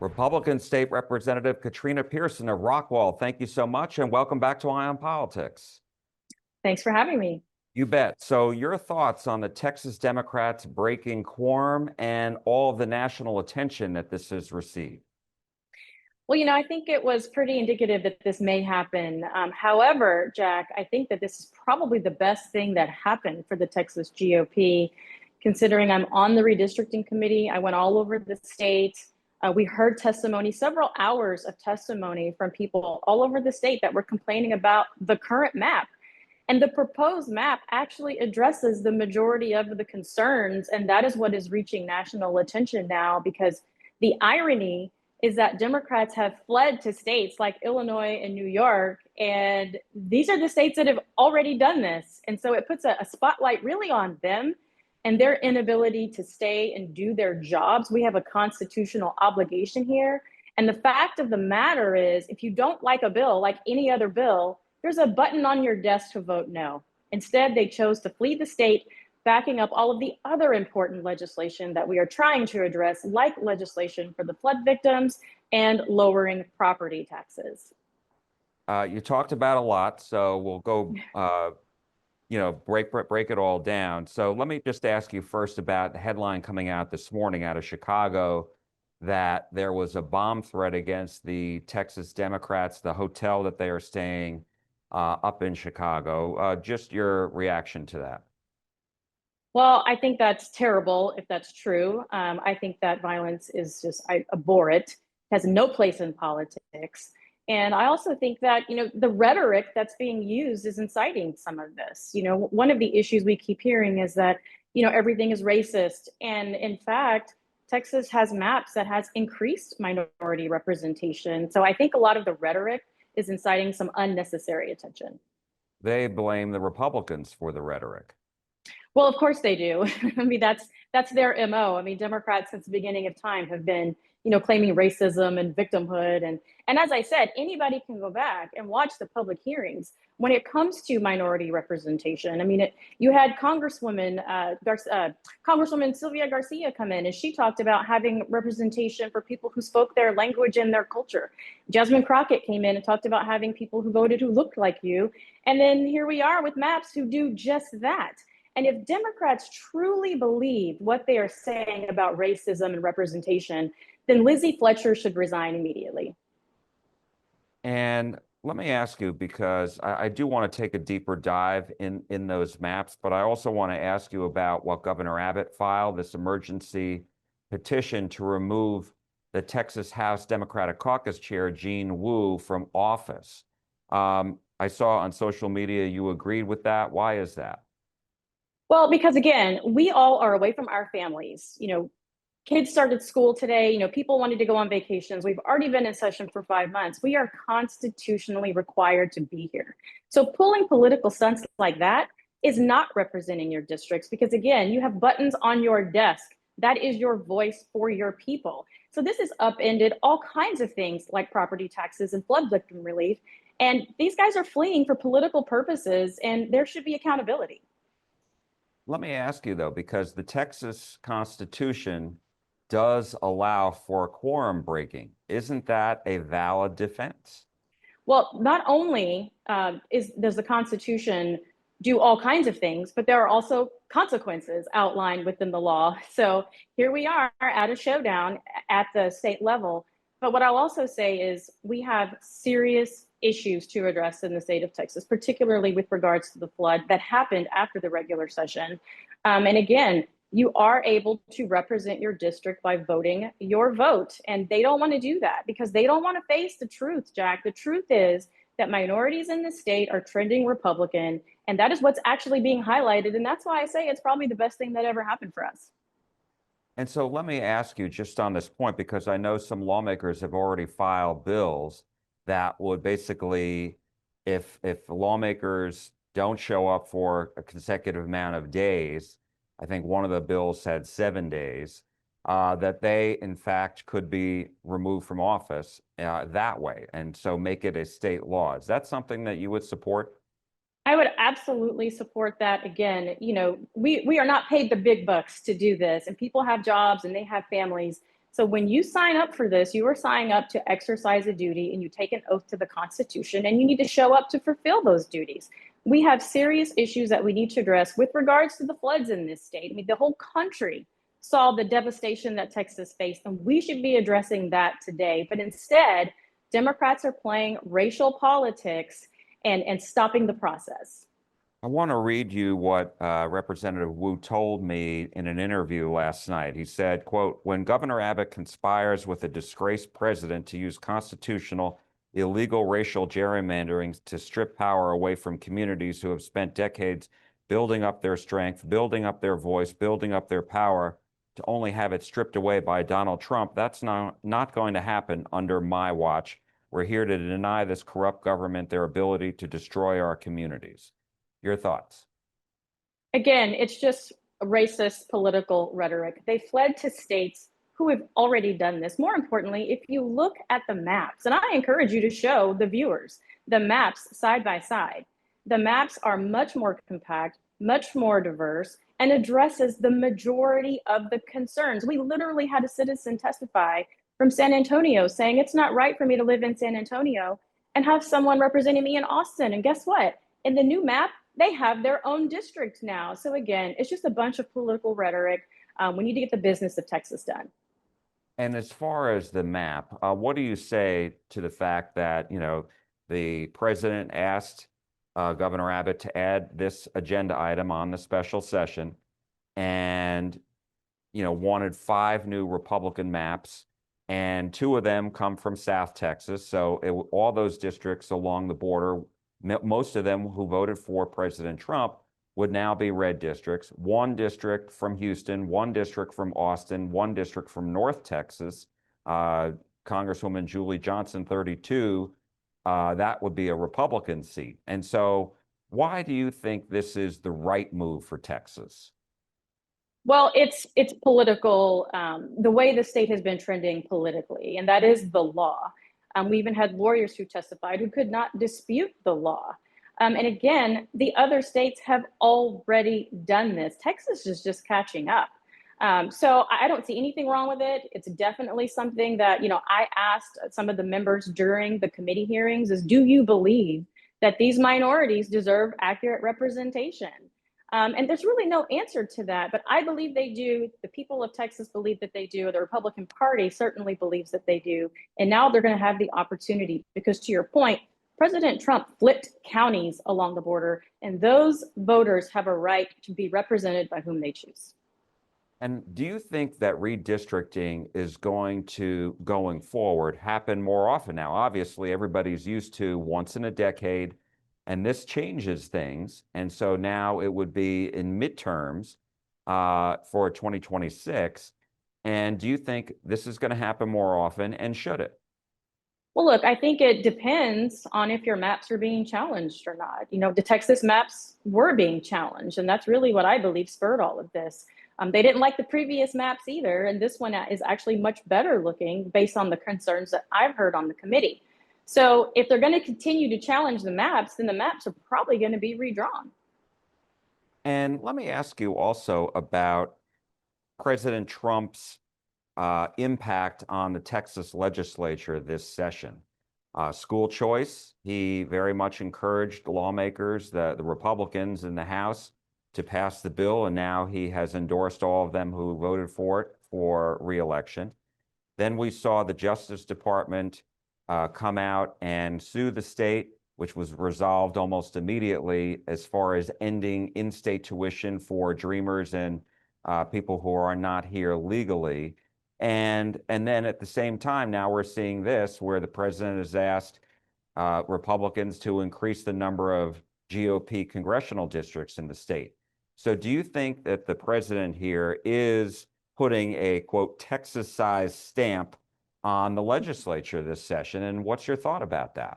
Republican State Representative Katrina Pierson of Rockwall, thank you so much and welcome back to Eye on Politics. Thanks for having me. You bet. So your thoughts on the Texas Democrats breaking quorum and all of the national attention that this has received? Well, I think it was pretty indicative that this may happen. However, Jack, I think that this is probably the best thing that happened for the Texas GOP, considering I'm on the redistricting committee. I went all over the state. We heard testimony, several hours of testimony from people all over the state that were complaining about the current map. And the proposed map actually addresses the majority of the concerns. And that is what is reaching national attention now, because the irony is that Democrats have fled to states like Illinois and New York, and these are the states that have already done this. And so it puts a spotlight really on them and their inability to stay and do their jobs. We have a constitutional obligation here. And the fact of the matter is, if you don't like a bill, like any other bill, there's a button on your desk to vote no. Instead, they chose to flee the state, backing up all of the other important legislation that we are trying to address, like legislation for the flood victims and lowering property taxes. You talked about a lot, so we'll go, break it all down. So let me just ask you first about the headline coming out this morning out of Chicago that there was a bomb threat against the Texas Democrats, the hotel that they are staying up in Chicago. Just your reaction to that. Well, I think that's terrible if that's true. I think that violence is just, I abhor it, has no place in politics. And I also think that, the rhetoric that's being used is inciting some of this. One of the issues we keep hearing is that, everything is racist. And in fact, Texas has maps that has increased minority representation. So I think a lot of the rhetoric is inciting some unnecessary attention. They blame the Republicans for the rhetoric. Well, of course they do. I mean, that's their MO. I mean, Democrats since the beginning of time have been, claiming racism and victimhood. And as I said, anybody can go back and watch the public hearings when it comes to minority representation. I mean, you had Congresswoman Sylvia Garcia come in, and she talked about having representation for people who spoke their language and their culture. Jasmine Crockett came in and talked about having people who voted who looked like you. And then here we are with maps who do just that. And if Democrats truly believe what they are saying about racism and representation, then Lizzie Fletcher should resign immediately. And let me ask you, because I do want to take a deeper dive in those maps, but I also want to ask you about what Governor Abbott filed, this emergency petition to remove the Texas House Democratic Caucus Chair, Jean Wu, from office. I saw on social media you agreed with that. Why is that? Well, because again, we all are away from our families. Kids started school today. People wanted to go on vacations. We've already been in session for 5 months. We are constitutionally required to be here. So pulling political stunts like that is not representing your districts because, again, you have buttons on your desk. That is your voice for your people. So this has upended all kinds of things like property taxes and flood victim relief. And these guys are fleeing for political purposes, and there should be accountability. Let me ask you, though, because the Texas Constitution does allow for quorum breaking. Isn't that a valid defense? Well, not only does the Constitution do all kinds of things, but there are also consequences outlined within the law. So here we are at a showdown at the state level. But what I'll also say is we have serious issues to address in the state of Texas, particularly with regards to the flood that happened after the regular session. And again, you are able to represent your district by voting your vote. And they don't want to do that because they don't want to face the truth, Jack. The truth is that minorities in the state are trending Republican, and that is what's actually being highlighted. And that's why I say it's probably the best thing that ever happened for us. And so let me ask you just on this point, because I know some lawmakers have already filed bills that would basically, if lawmakers don't show up for a consecutive amount of days, I think one of the bills said 7 days, that they, in fact, could be removed from office that way, and so make it a state law. Is that something that you would support? I would absolutely support that. Again, we are not paid the big bucks to do this, and people have jobs and they have families. So when you sign up for this, you are signing up to exercise a duty and you take an oath to the Constitution, and you need to show up to fulfill those duties. We have serious issues that we need to address with regards to the floods in this state. I mean, the whole country saw the devastation that Texas faced, and we should be addressing that today. But instead, Democrats are playing racial politics and stopping the process. I want to read you what Representative Wu told me in an interview last night. He said, quote, "When Governor Abbott conspires with a disgraced president to use constitutional illegal racial gerrymandering to strip power away from communities who have spent decades building up their strength, building up their voice, building up their power, to only have it stripped away by Donald Trump, that's not going to happen under my watch. We're here to deny this corrupt government their ability to destroy our communities." Your thoughts? Again, it's just racist political rhetoric. They fled to states who have already done this. More importantly, if you look at the maps, and I encourage you to show the viewers the maps side by side, the maps are much more compact, much more diverse, and addresses the majority of the concerns. We literally had a citizen testify from San Antonio saying it's not right for me to live in San Antonio and have someone representing me in Austin. And guess what? In the new map, they have their own district now. So again, it's just a bunch of political rhetoric. We need to get the business of Texas done. And as far as the map, what do you say to the fact that, the president asked Governor Abbott to add this agenda item on the special session and, wanted 5 new Republican maps, and 2 of them come from South Texas. So all those districts along the border, most of them who voted for President Trump, would now be red districts. 1 district from Houston, 1 district from Austin, 1 district from North Texas. Congresswoman Julie Johnson, 32, that would be a Republican seat. And so why do you think this is the right move for Texas? Well, it's political, the way the state has been trending politically, and that is the law. We even had lawyers who testified who could not dispute the law. And again, the other states have already done this. Texas is just catching up. So I don't see anything wrong with it. It's definitely something that, I asked some of the members during the committee hearings is, do you believe that these minorities deserve accurate representation? And there's really no answer to that, but I believe they do. The people of Texas believe that they do. The Republican Party certainly believes that they do. And now they're going to have the opportunity because, to your point, President Trump flipped counties along the border, and those voters have a right to be represented by whom they choose. And do you think that redistricting is going forward, happen more often now? Obviously, everybody's used to once in a decade, and this changes things. And so now it would be in midterms for 2026. And do you think this is going to happen more often, and should it? Well, look, I think it depends on if your maps are being challenged or not. The Texas maps were being challenged, and that's really what I believe spurred all of this. They didn't like the previous maps either, and this one is actually much better looking based on the concerns that I've heard on the committee. So if they're going to continue to challenge the maps, then the maps are probably going to be redrawn. And let me ask you also about President Trump's impact on the Texas legislature this session. School choice, he very much encouraged lawmakers, the Republicans in the House, to pass the bill, and now he has endorsed all of them who voted for it for re-election. Then we saw the Justice Department come out and sue the state, which was resolved almost immediately as far as ending in-state tuition for Dreamers and people who are not here legally. And then at the same time, now we're seeing this where the president has asked Republicans to increase the number of GOP congressional districts in the state. So do you think that the president here is putting a, quote, Texas-sized stamp on the legislature this session? And what's your thought about that?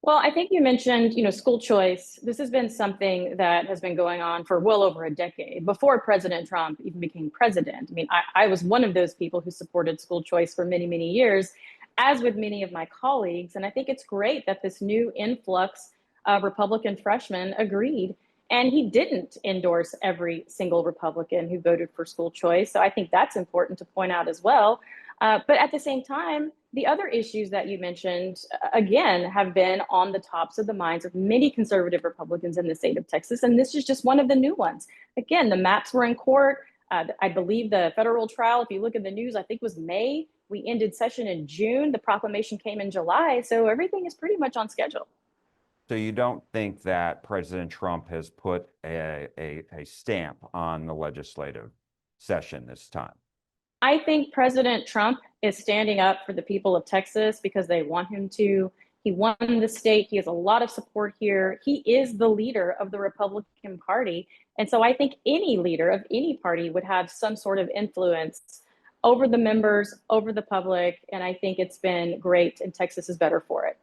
Well, I think you mentioned, school choice. This has been something that has been going on for well over a decade before President Trump even became president. I mean, I was one of those people who supported school choice for many, many years, as with many of my colleagues. And I think it's great that this new influx of Republican freshmen agreed. And he didn't endorse every single Republican who voted for school choice. So I think that's important to point out as well. But at the same time, the other issues that you mentioned, again, have been on the tops of the minds of many conservative Republicans in the state of Texas. And this is just one of the new ones. Again, the maps were in court. I believe the federal trial, if you look at the news, I think was May. We ended session in June. The proclamation came in July. So everything is pretty much on schedule. So you don't think that President Trump has put a stamp on the legislative session this time? I think President Trump is standing up for the people of Texas because they want him to. He won the state. He has a lot of support here. He is the leader of the Republican Party. And so I think any leader of any party would have some sort of influence over the members, over the public. And I think it's been great, and Texas is better for it.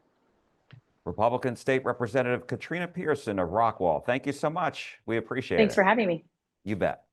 Republican State Representative Katrina Pierson of Rockwall, thank you so much. We appreciate it. Thanks for having me. You bet.